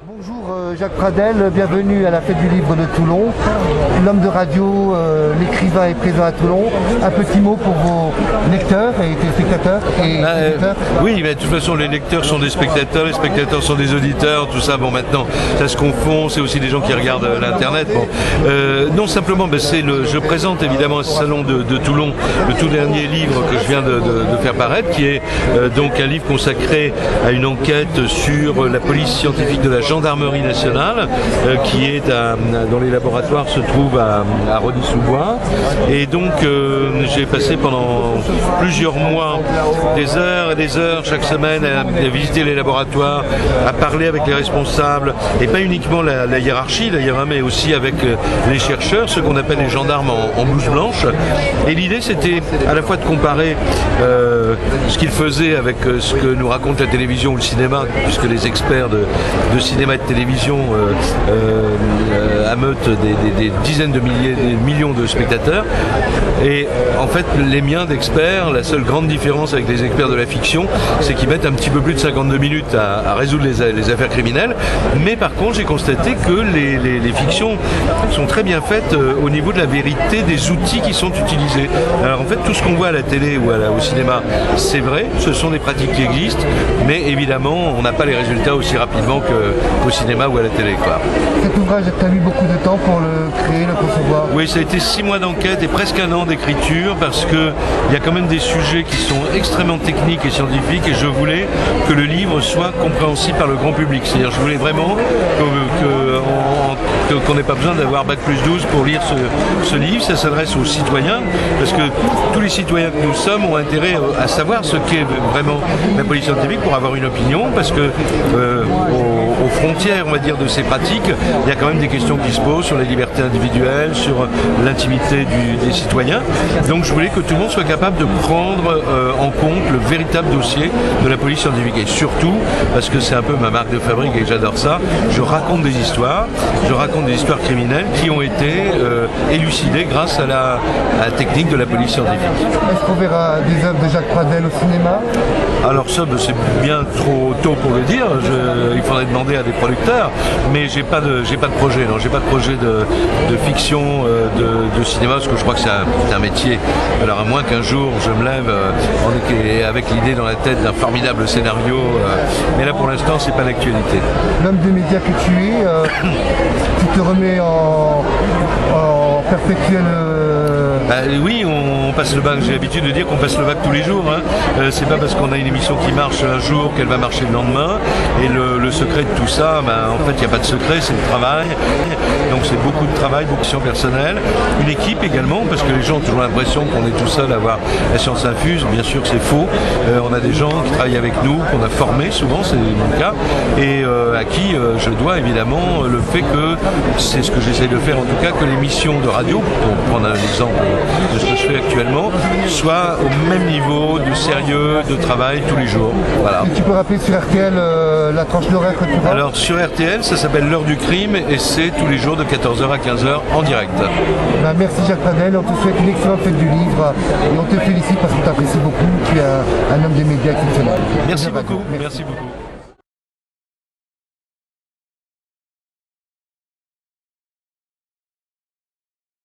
Bonjour Jacques Pradel, bienvenue à la fête du livre de Toulon. L'homme de radio, l'écrivain est présent à Toulon. Un petit mot pour vos lecteurs et téléspectateurs et auditeurs. Oui, mais de toute façon les lecteurs sont des spectateurs, les spectateurs sont des auditeurs, tout ça, bon maintenant ça se confond, c'est aussi des gens qui regardent l'internet. Bon. Non, simplement, je présente évidemment à ce salon de Toulon le tout dernier livre que je viens de faire paraître, qui est donc un livre consacré à une enquête sur la police scientifique de la gendarmerie nationale, qui est dont les laboratoires se trouvent à Rosny-sous-Bois. Et donc j'ai passé pendant plusieurs mois des heures et des heures chaque semaine à visiter les laboratoires, à parler avec les responsables, et pas uniquement la hiérarchie d'ailleurs, mais aussi avec les chercheurs, ceux qu'on appelle les gendarmes en blouse blanche. Et l'idée c'était à la fois de comparer ce qu'ils faisaient avec ce que nous raconte la télévision ou le cinéma, puisque les experts de cinéma et de télévision ameutent des dizaines de millions de spectateurs. Et en fait, les miens d'experts, la seule grande différence avec les experts de la fiction, c'est qu'ils mettent un petit peu plus de 52 minutes à résoudre les affaires criminelles. Mais par contre, j'ai constaté que les fictions sont très bien faites au niveau de la vérité des outils qui sont utilisés. Alors en fait, tout ce qu'on voit à la télé ou au cinéma, c'est vrai, ce sont des pratiques qui existent, mais évidemment, on n'a pas les résultats aussi rapidement qu'au cinéma ou à la télé, quoi. Cet ouvrage, tu as mis beaucoup de temps pour le créer, le concevoir? Oui, ça a été 6 mois d'enquête et presque un an d'écriture, parce qu'il y a quand même des sujets qui sont extrêmement techniques et scientifiques, et je voulais que le livre soit compréhensible par le grand public. C'est-à-dire, je voulais vraiment qu'on n'ait pas besoin d'avoir Bac plus 12 pour lire ce livre. Ça s'adresse aux citoyens, parce que tous les citoyens que nous sommes ont intérêt à savoir ce qu'est vraiment la police scientifique pour avoir une opinion, parce que aux frontières, on va dire, de ces pratiques, il y a quand même des questions qui se posent sur les libertés individuelles, sur l'intimité des citoyens. Donc je voulais que tout le monde soit capable de prendre en compte le véritable dossier de la police scientifique. Et surtout, parce que c'est un peu ma marque de fabrique et que j'adore ça, je raconte des histoires criminelles qui ont été élucidées grâce à la technique de la police scientifique. Est-ce qu'on verra des œuvres de Jacques Pradel au cinéma? Alors ça, c'est bien trop tôt pour le dire. Il faudrait demander à des producteurs, mais j'ai pas de projet. Non, j'ai pas de projet de fiction, de cinéma, parce que je crois que c'est un métier. Alors à moins qu'un jour je me lève avec l'idée dans la tête d'un formidable scénario, mais là pour l'instant c'est pas l'actualité. L'homme de médias que tu es, tu te remets en perpétuel... Oui, on passe le bac. J'ai l'habitude de dire qu'on passe le bac tous les jours. Hein. C'est pas parce qu'on a une émission qui marche un jour qu'elle va marcher le lendemain. Et le secret de tout ça, en fait, il n'y a pas de secret, c'est le travail. Donc c'est beaucoup de travail, beaucoup de science personnelle. Une équipe également, parce que les gens ont toujours l'impression qu'on est tout seul à avoir la science infuse. Bien sûr que c'est faux. On a des gens qui travaillent avec nous, qu'on a formés, souvent, c'est mon cas, et à qui je dois évidemment le fait que, c'est ce que j'essaie de faire en tout cas, que l'émission de radio, pour prendre un exemple de ce que je fais actuellement, soit au même niveau de sérieux, de travail tous les jours. Voilà. Et tu peux rappeler sur RTL la tranche d'horaire que tu vois? Alors sur RTL, ça s'appelle l'heure du crime et c'est tous les jours de 14h à 15h en direct. Merci Jacques Pradel, on te souhaite une excellente fête du livre et on te félicite parce qu'on t'apprécie beaucoup, tu es un homme des médias exceptionnel. Merci beaucoup. Merci beaucoup.